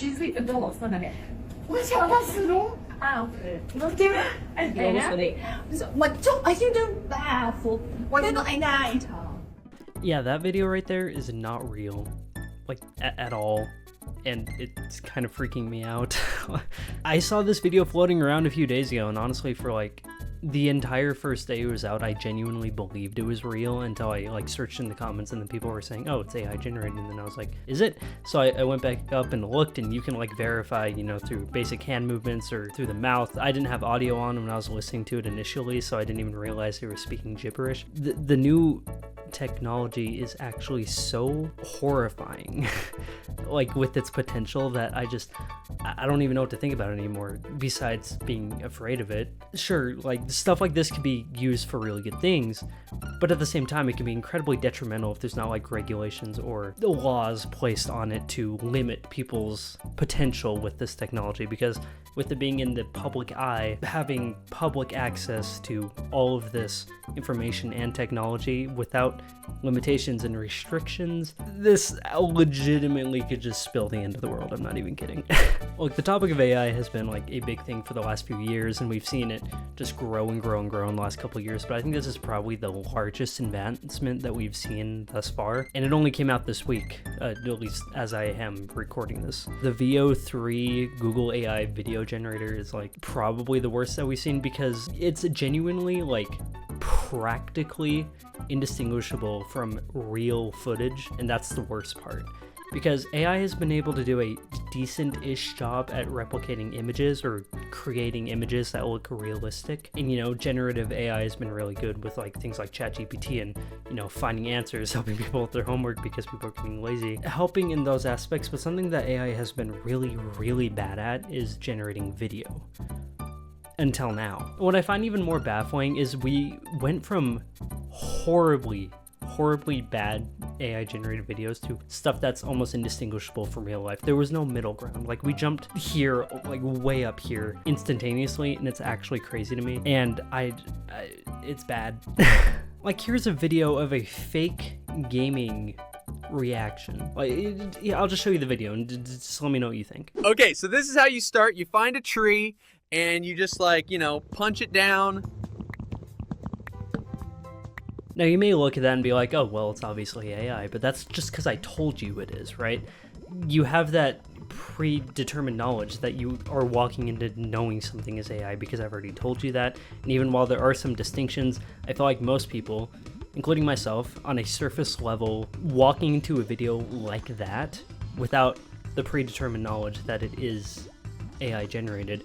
cheesy adults 那里。我想到死龙啊，我丢了，哎，what are you doing bad for? Why did I night? Yeah, that video right there is not real, like at all. And it's kind of freaking me out. I saw this video floating around a few days ago, and honestly, for like the entire first day it was out, I genuinely believed it was real until I like searched in the comments, and then people were saying, oh, it's AI generated, and then I was like, is it? So I went back up and looked, and you can like verify, you know, through basic hand movements or through the mouth. I didn't have audio on when I was listening to it initially, so I didn't even realize they were speaking gibberish. The new technology is actually so horrifying like with its potential that I don't even know what to think about it anymore besides being afraid of it. Sure, like stuff like this can be used for really good things, but at the same time it can be incredibly detrimental if there's not like regulations or laws placed on it to limit people's potential with this technology, because with it being in the public eye, having public access to all of this information and technology without limitations and restrictions, this legitimately could just spill the end of the world. I'm not even kidding. Look, the topic of AI has been like a big thing for the last few years, and we've seen it just grow and grow and grow in the last couple of years, but I think this is probably the largest advancement that we've seen thus far, and it only came out this week, at least as I am recording this. The VO3 Google AI video generator is like probably the worst that we've seen, because it's genuinely like practically indistinguishable from real footage, and that's the worst part. Because AI has been able to do a decent-ish job at replicating images or creating images that look realistic. And, you know, generative AI has been really good with like things like ChatGPT and, you know, finding answers, helping people with their homework because people are getting lazy, helping in those aspects. But something that AI has been really, really bad at is generating video. Until now. What I find even more baffling is we went from horribly bad AI generated videos to stuff that's almost indistinguishable from real life. There was no middle ground. Like, we jumped here, like way up here instantaneously, and it's actually crazy to me. And it's bad. Like, here's a video of a fake gaming reaction. Like, yeah, I'll just show you the video and just let me know what you think. Okay, so this is how you start. You find a tree and you just like, you know, punch it down. Now, you may look at that and be like, oh, well, it's obviously AI, but that's just because I told you it is, right? You have that predetermined knowledge that you are walking into knowing something is AI because I've already told you that. And even while there are some distinctions, I feel like most people, including myself, on a surface level, walking into a video like that without the predetermined knowledge that it is AI generated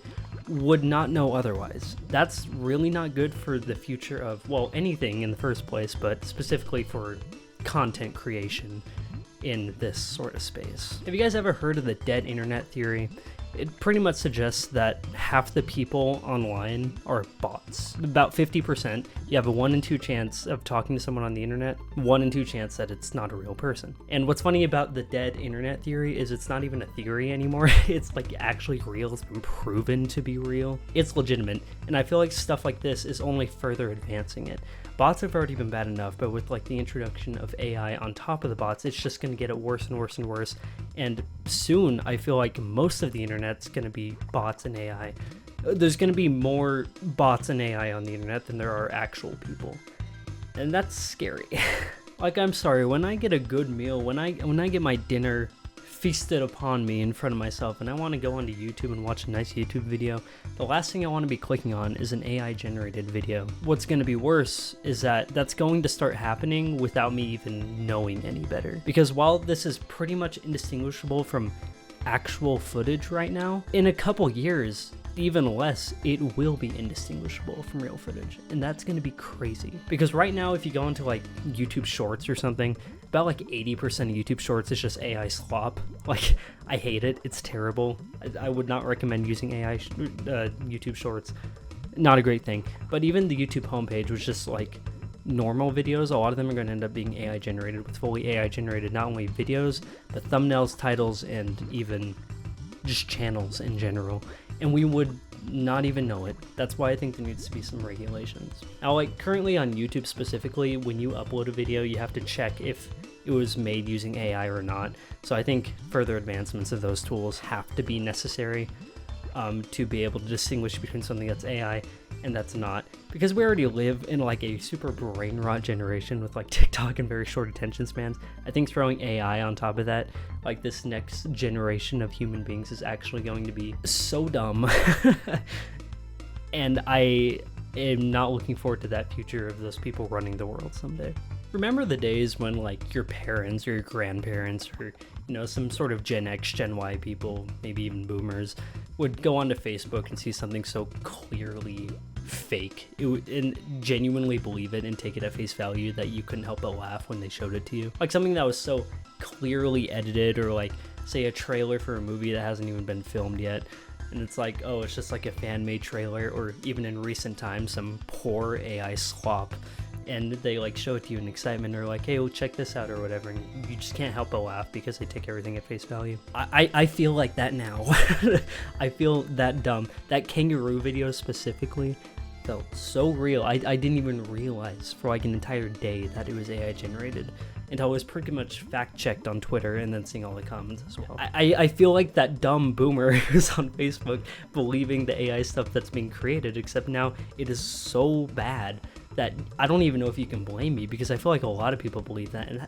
would not know otherwise. That's really not good for the future of, well, anything in the first place, but specifically for content creation in this sort of space. Have you guys ever heard of the dead internet theory? It pretty much suggests that half the people online are bots. About 50%, you have a 1 in 2 chance of talking to someone on the internet, 1 in 2 chance that it's not a real person. And what's funny about the dead internet theory is it's not even a theory anymore. It's like actually real. It's been proven to be real. It's legitimate. And I feel like stuff like this is only further advancing it. Bots have already been bad enough, but with like the introduction of AI on top of the bots, it's just going to get it worse and worse and worse. And soon, I feel like most of the internet's going to be bots and AI. There's going to be more bots and AI on the internet than there are actual people. And that's scary. Like, I'm sorry, when I get a good meal, when I get my dinner feasted upon me in front of myself and I want to go onto YouTube and watch a nice YouTube video, the last thing I want to be clicking on is an AI generated video. What's going to be worse is that that's going to start happening without me even knowing any better. Because while this is pretty much indistinguishable from actual footage right now, in a couple years, even less, it will be indistinguishable from real footage. And that's going to be crazy. Because right now, if you go into like YouTube Shorts or something, about like 80% of YouTube Shorts is just AI slop. Like, I hate it. It's terrible. I would not recommend using AI YouTube Shorts. Not a great thing. But even the YouTube homepage was just like normal videos. A lot of them are going to end up being AI generated, with fully AI generated not only videos, but thumbnails, titles, and even just channels in general. And we would not even know it. That's why I think there needs to be some regulations. Now, like currently on YouTube specifically, when you upload a video, you have to check if it was made using AI or not. So I think further advancements of those tools have to be necessary to be able to distinguish between something that's AI and that's not, because we already live in like a super brain rot generation with like TikTok and very short attention spans. I think throwing AI on top of that, like this next generation of human beings is actually going to be so dumb. And I am not looking forward to that future of those people running the world someday. Remember the days when like your parents or your grandparents or, you know, some sort of Gen X, Gen Y people, maybe even boomers, would go onto Facebook and see something so clearly fake and genuinely believe it and take it at face value that you couldn't help but laugh when they showed it to you? Like something that was so clearly edited, or like say a trailer for a movie that hasn't even been filmed yet, and it's like, oh, it's just like a fan-made trailer, or even in recent times some poor AI slop, and they like show it to you in excitement, or like, hey, well, check this out or whatever, and you just can't help but laugh because they take everything at face value. I feel like that now. I feel that dumb. That kangaroo video specifically felt so real. I didn't even realize for like an entire day that it was AI generated until I was pretty much fact-checked on Twitter and then seeing all the comments as well. I feel like that dumb boomer who's on Facebook believing the AI stuff that's being created, except now it is so bad that I don't even know if you can blame me, because I feel like a lot of people believe that, and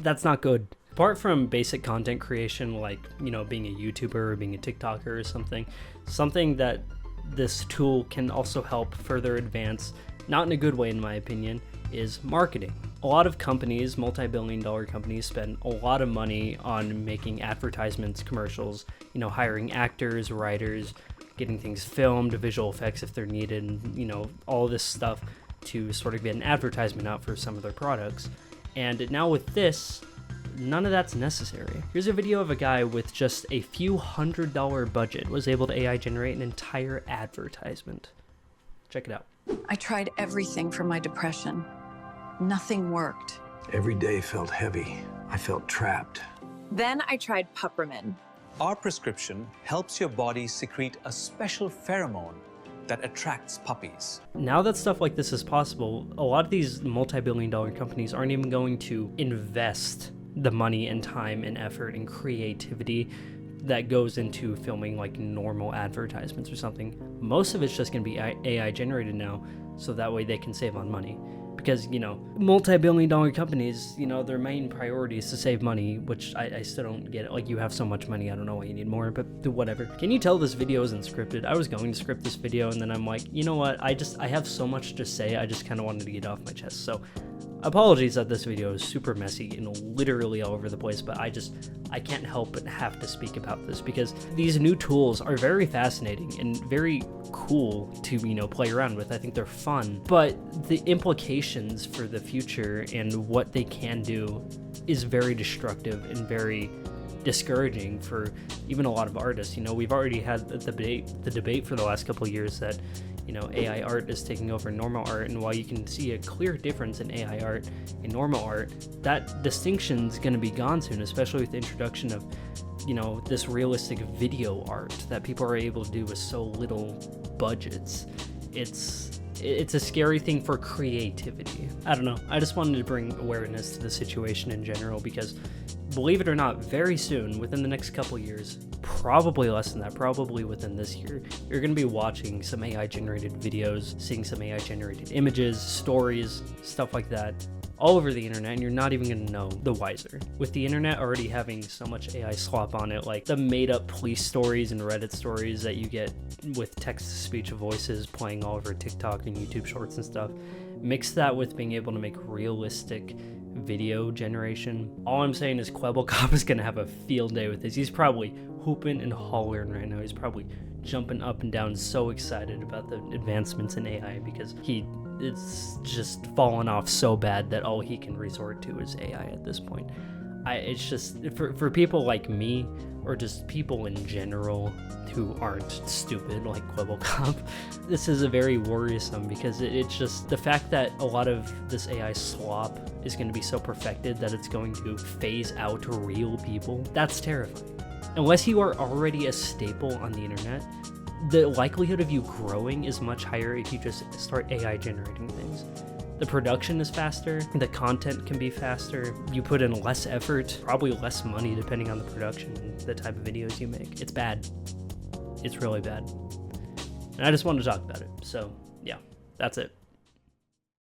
that's not good. Apart from basic content creation, like, you know, being a YouTuber or being a TikToker or something that this tool can also help further advance, not in a good way in my opinion, is marketing. A lot of companies, multi-billion-dollar companies, spend a lot of money on making advertisements, commercials, you know, hiring actors, writers, getting things filmed, visual effects if they're needed, and, you know, all this stuff to sort of get an advertisement out for some of their products. And now with this, none of that's necessary. Here's a video of a guy with just a few $100 budget was able to AI generate an entire advertisement. Check it out. I tried everything for my depression. Nothing worked. Every day felt heavy. I felt trapped. Then I tried Puppermin. Our prescription helps your body secrete a special pheromone that attracts puppies. Now that stuff like this is possible, a lot of these multi-billion-dollar companies aren't even going to invest the money and time and effort and creativity that goes into filming like normal advertisements or something. Most of it's just going to be AI generated now, so that way they can save on money. Because, you know, multi-billion-dollar companies, you know, their main priority is to save money, which I still don't get it. Like, you have so much money, I don't know why you need more, but whatever. Can you tell this video isn't scripted? I was going to script this video, and then I'm like, you know what, I have so much to say, I just kind of wanted to get off my chest. So apologies that this video is super messy and literally all over the place, but I can't help but have to speak about this, because these new tools are very fascinating and very cool to, you know, play around with. I think they're fun, but the implications for the future and what they can do is very destructive and very discouraging for even a lot of artists. You know, we've already had the debate for the last couple of years that, you know, AI art is taking over normal art, and while you can see a clear difference in AI art and normal art, that distinction's going to be gone soon, especially with the introduction of, you know, this realistic video art that people are able to do with so little budgets. It's a scary thing for creativity. I don't know. I just wanted to bring awareness to the situation in general, because believe it or not, very soon, within the next couple years, probably less than that, probably within this year, you're going to be watching some AI generated videos, seeing some AI generated images, stories, stuff like that, all over the internet, and you're not even going to know the wiser. With the internet already having so much AI slop on it, like the made up police stories and Reddit stories that you get with text-to-speech voices playing all over TikTok and YouTube shorts and stuff, mix that with being able to make realistic video generation. All I'm saying is Kwebbelkop is gonna have a field day with this. He's probably hooping and hollering right now. He's probably jumping up and down, so excited about the advancements in AI, because it's just fallen off so bad that all he can resort to is AI at this point. It's just for people like me, or just people in general who aren't stupid like Kwebbelkop, this is a very worrisome, because it's just the fact that a lot of this AI slop is going to be so perfected that it's going to phase out real people. That's terrifying. Unless you are already a staple on the internet, the likelihood of you growing is much higher if you just start AI generating things. The production is faster, the content can be faster, you put in less effort, probably less money depending on the production and the type of videos you make. It's bad. It's really bad. And I just wanted to talk about it. So yeah, that's it.